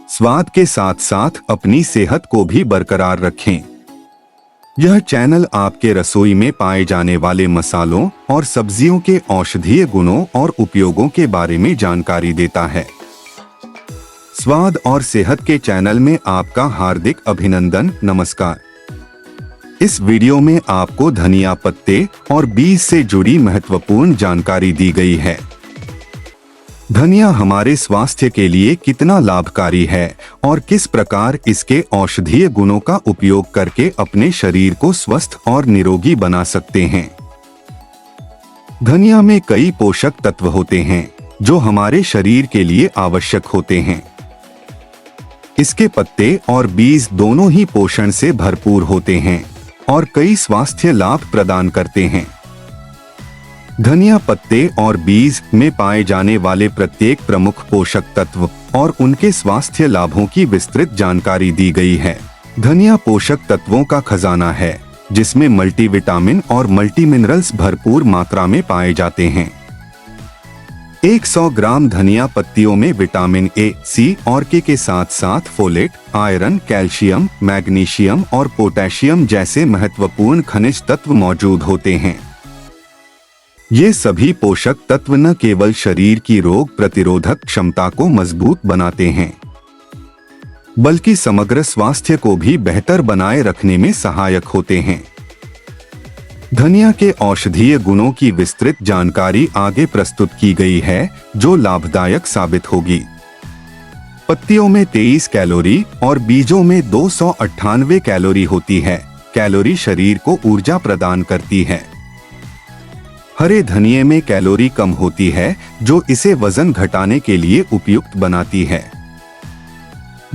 स्वाद के साथ साथ अपनी सेहत को भी बरकरार रखें। यह चैनल आपके रसोई में पाए जाने वाले मसालों और सब्जियों के औषधीय गुणों और उपयोगों के बारे में जानकारी देता है। स्वाद और सेहत के चैनल में आपका हार्दिक अभिनंदन। नमस्कार। इस वीडियो में आपको धनिया पत्ते और बीज से जुड़ी महत्वपूर्ण जानकारी दी गई है। धनिया हमारे स्वास्थ्य के लिए कितना लाभकारी है और किस प्रकार इसके औषधीय गुणों का उपयोग करके अपने शरीर को स्वस्थ और निरोगी बना सकते हैं। धनिया में कई पोषक तत्व होते हैं जो हमारे शरीर के लिए आवश्यक होते हैं। इसके पत्ते और बीज दोनों ही पोषण से भरपूर होते हैं और कई स्वास्थ्य लाभ प्रदान करते हैं। धनिया पत्ते और बीज में पाए जाने वाले प्रत्येक प्रमुख पोषक तत्व और उनके स्वास्थ्य लाभों की विस्तृत जानकारी दी गई है। धनिया पोषक तत्वों का खजाना है जिसमें मल्टीविटामिन और मल्टीमिनरल्स भरपूर मात्रा में पाए जाते हैं। 100 ग्राम धनिया पत्तियों में विटामिन ए, सी और के साथ साथ फोलेट, आयरन, कैल्शियम, मैग्नीशियम और पोटेशियम जैसे महत्वपूर्ण खनिज तत्व मौजूद होते हैं। ये सभी पोषक तत्व न केवल शरीर की रोग प्रतिरोधक क्षमता को मजबूत बनाते हैं बल्कि समग्र स्वास्थ्य को भी बेहतर बनाए रखने में सहायक होते हैं। धनिया के औषधीय गुणों की विस्तृत जानकारी आगे प्रस्तुत की गई है जो लाभदायक साबित होगी। पत्तियों में 23 कैलोरी और बीजों में 298 कैलोरी होती है। कैलोरी शरीर को ऊर्जा प्रदान करती है। हरे धनिये में कैलोरी कम होती है जो इसे वजन घटाने के लिए उपयुक्त बनाती है।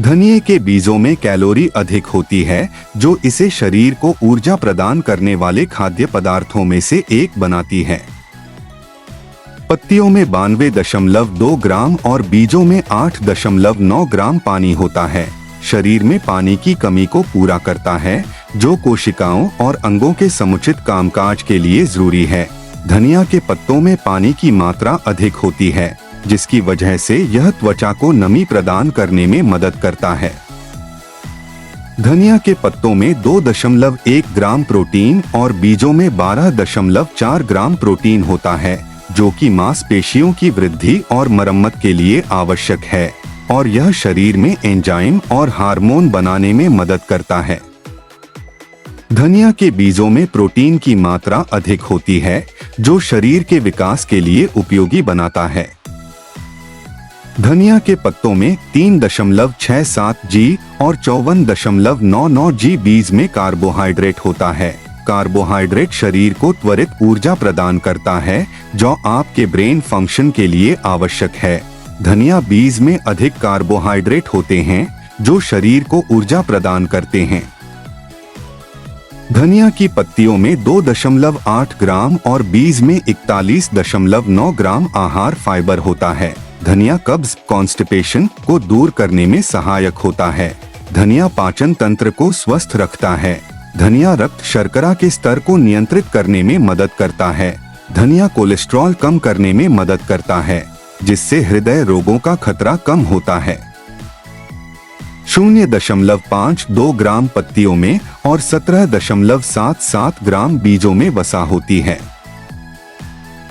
धनिये के बीजों में कैलोरी अधिक होती है जो इसे शरीर को ऊर्जा प्रदान करने वाले खाद्य पदार्थों में से एक बनाती है। पत्तियों में 92.2 ग्राम और बीजों में 8.9 ग्राम पानी होता है। शरीर में पानी की कमी को पूरा करता है जो कोशिकाओं और अंगों के समुचित कामकाज के लिए जरूरी है। धनिया के पत्तों में पानी की मात्रा अधिक होती है जिसकी वजह से यह त्वचा को नमी प्रदान करने में मदद करता है। धनिया के पत्तों में 2.1 ग्राम प्रोटीन और बीजों में 12.4 ग्राम प्रोटीन होता है जो कि मांसपेशियों की वृद्धि और मरम्मत के लिए आवश्यक है और यह शरीर में एंजाइम और हार्मोन बनाने में मदद करता है। धनिया के बीजों में प्रोटीन की मात्रा अधिक होती है जो शरीर के विकास के लिए उपयोगी बनाता है। धनिया के पत्तों में 3.67 जी और 54.99 जी बीज में कार्बोहाइड्रेट होता है। कार्बोहाइड्रेट शरीर को त्वरित ऊर्जा प्रदान करता है जो आपके ब्रेन फंक्शन के लिए आवश्यक है। धनिया बीज में अधिक कार्बोहाइड्रेट होते हैं जो शरीर को ऊर्जा प्रदान करते हैं। धनिया की पत्तियों में 2.8 ग्राम और बीज में 41.9 ग्राम आहार फाइबर होता है। धनिया कब्ज कॉन्स्टिपेशन को दूर करने में सहायक होता है। धनिया पाचन तंत्र को स्वस्थ रखता है। धनिया रक्त शर्करा के स्तर को नियंत्रित करने में मदद करता है। धनिया कोलेस्ट्रॉल कम करने में मदद करता है जिससे हृदय रोगों का खतरा कम होता है। 0.52 ग्राम पत्तियों में और 17.77 ग्राम बीजों में वसा होती है।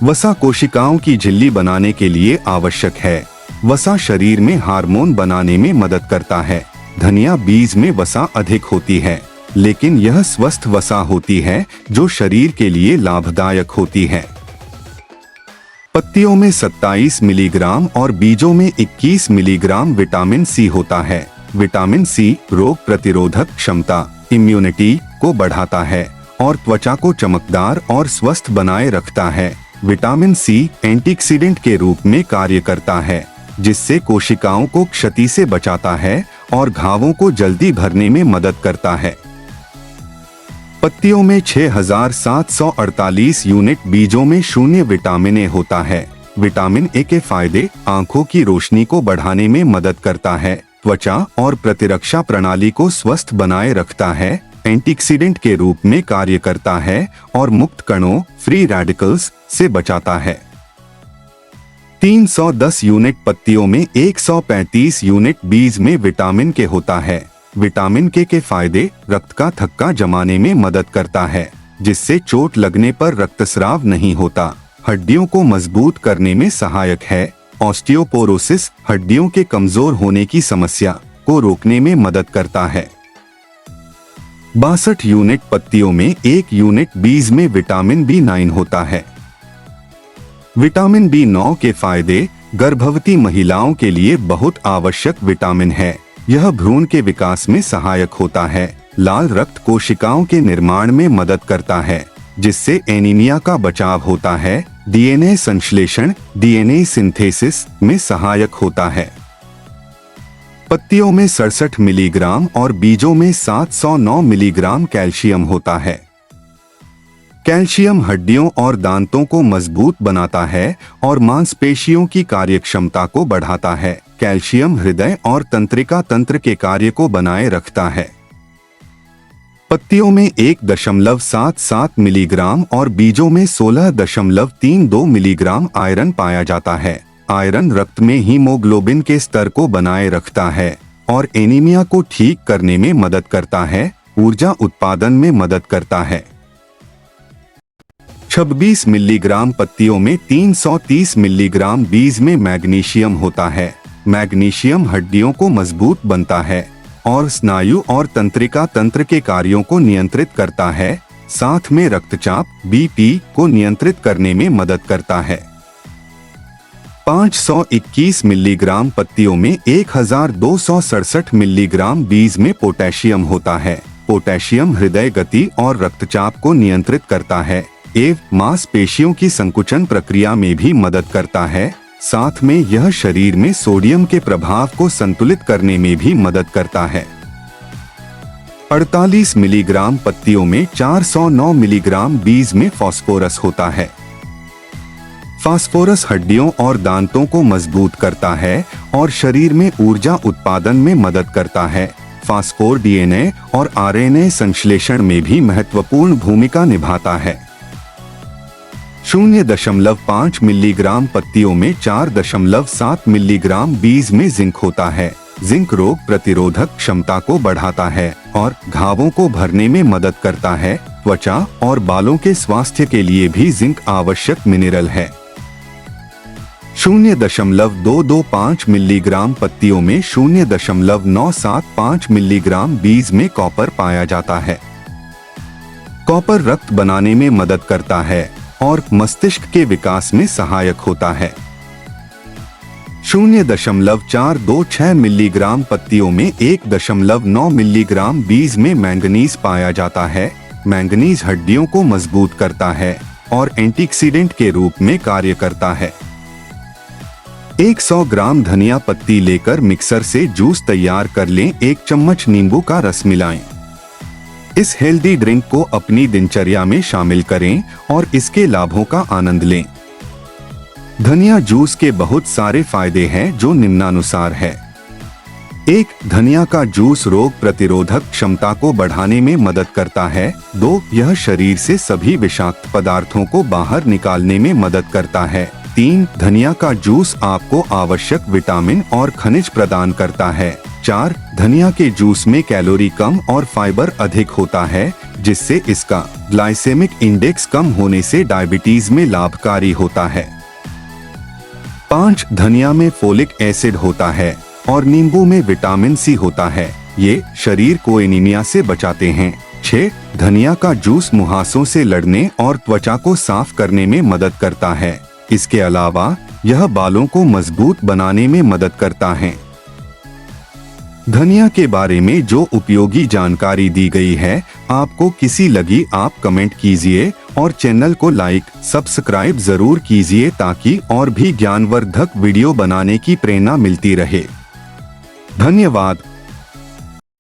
वसा कोशिकाओं की झिल्ली बनाने के लिए आवश्यक है। वसा शरीर में हार्मोन बनाने में मदद करता है। धनिया बीज में वसा अधिक होती है लेकिन यह स्वस्थ वसा होती है जो शरीर के लिए लाभदायक होती है। पत्तियों में 27 मिलीग्राम और बीजों में 21 मिलीग्राम विटामिन सी होता है। विटामिन सी रोग प्रतिरोधक क्षमता इम्यूनिटी को बढ़ाता है और त्वचा को चमकदार और स्वस्थ बनाए रखता है। विटामिन सी एंटीऑक्सीडेंट के रूप में कार्य करता है जिससे कोशिकाओं को क्षति से बचाता है और घावों को जल्दी भरने में मदद करता है। पत्तियों में 6748 यूनिट, बीजों में 0 विटामिन ए होता है। विटामिन ए के फायदे आंखों की रोशनी को बढ़ाने में मदद करता है, त्वचा और प्रतिरक्षा प्रणाली को स्वस्थ बनाए रखता है, एंटीऑक्सीडेंट के रूप में कार्य करता है और मुक्त कणों फ्री रेडिकल्स से बचाता है। 310 यूनिट पत्तियों में 135 यूनिट बीज में विटामिन के होता है। विटामिन के फायदे: रक्त का थक्का जमाने में मदद करता है, जिससे चोट लगने पर रक्तस्राव नहीं होता। हड्डियों को मजबूत करने में सहायक है। ऑस्टियोपोरोसिस, हड्डियों के कमजोर होने की समस्या को रोकने में मदद करता है। 62 यूनिट पत्तियों में 1 यूनिट बीज में विटामिन B9 होता है। विटामिन B9 के फायदे: गर्भवती महिलाओं के लिए बहुत आवश्यक विटामिन है। यह भ्रूण के विकास में सहायक होता है। लाल रक्त कोशिकाओं के निर्माण में मदद करता है, जिससे एनीमिया का बचाव होता है। DNA संश्लेषण, DNA सिंथेसिस में सहायक होता है। पत्तियों में 67 मिलीग्राम और बीजों में 709 मिलीग्राम कैल्शियम होता है। कैल्शियम हड्डियों और दांतों को मजबूत बनाता है और मांसपेशियों की कार्यक्षमता को बढ़ाता है। कैल्शियम हृदय और तंत्रिका तंत्र के कार्य को बनाए रखता है। पत्तियों में 1.77 मिलीग्राम और बीजों में 16.32 मिलीग्राम आयरन पाया जाता है। आयरन रक्त में हीमोग्लोबिन के स्तर को बनाए रखता है और एनीमिया को ठीक करने में मदद करता है। ऊर्जा उत्पादन में मदद करता है। 26 मिलीग्राम पत्तियों में 330 मिलीग्राम बीज में मैग्नीशियम होता है। मैग्नीशियम हड्डियों को मजबूत बनता है और स्नायु और तंत्रिका तंत्र के कार्यों को नियंत्रित करता है। साथ में रक्तचाप BP को नियंत्रित करने में मदद करता है। 521 मिलीग्राम पत्तियों में 1267 मिलीग्राम बीज में पोटेशियम होता है। पोटेशियम हृदय गति और रक्तचाप को नियंत्रित करता है एवं मांसपेशियों की संकुचन प्रक्रिया में भी मदद करता है। साथ में यह शरीर में सोडियम के प्रभाव को संतुलित करने में भी मदद करता है। 48 मिलीग्राम पत्तियों में 409 मिलीग्राम बीज में फास्फोरस होता है। फास्फोरस हड्डियों और दांतों को मजबूत करता है और शरीर में ऊर्जा उत्पादन में मदद करता है। फास्फोर DNA और RNA संश्लेषण में भी महत्वपूर्ण भूमिका निभाता है। 0.5 मिलीग्राम पत्तियों में 4.7 मिलीग्राम बीज में जिंक होता है। जिंक रोग प्रतिरोधक क्षमता को बढ़ाता है और घावों को भरने में मदद करता है। त्वचा और बालों के स्वास्थ्य के लिए भी जिंक आवश्यक मिनरल है। 0.225 मिलीग्राम पत्तियों में 0.975 मिलीग्राम बीज में कॉपर पाया जाता है। कॉपर रक्त बनाने में मदद करता है और मस्तिष्क के विकास में सहायक होता है। 0.426 मिलीग्राम पत्तियों में 1.9 मिलीग्राम बीज में मैंगनीज पाया जाता है। मैंगनीज हड्डियों को मजबूत करता है और एंटीऑक्सीडेंट के रूप में कार्य करता है। 100 ग्राम धनिया पत्ती लेकर मिक्सर से जूस तैयार कर लें। 1 चम्मच नींबू का रस मिलाएं। इस हेल्दी ड्रिंक को अपनी दिनचर्या में शामिल करें और इसके लाभों का आनंद लें। धनिया जूस के बहुत सारे फायदे हैं जो निम्नानुसार है। 1. धनिया का जूस रोग प्रतिरोधक क्षमता को बढ़ाने में मदद करता है। 2. यह शरीर से सभी विषाक्त पदार्थों को बाहर निकालने में मदद करता है। 3. धनिया का जूस आपको आवश्यक विटामिन और खनिज प्रदान करता है। 4. धनिया के जूस में कैलोरी कम और फाइबर अधिक होता है, जिससे इसका ग्लाइसेमिक इंडेक्स कम होने से डायबिटीज में लाभकारी होता है। 5. धनिया में फोलिक एसिड होता है और नींबू में विटामिन C होता है। ये शरीर को एनीमिया से बचाते हैं। 6. धनिया का जूस मुहासों से लड़ने और त्वचा को साफ करने में मदद करता है। इसके अलावा यह बालों को मजबूत बनाने में मदद करता है। धनिया के बारे में जो उपयोगी जानकारी दी गई है आपको किसी लगी आप कमेंट कीजिए और चैनल को लाइक सब्सक्राइब जरूर कीजिए ताकि और भी ज्ञानवर्धक वीडियो बनाने की प्रेरणा मिलती रहे। धन्यवाद।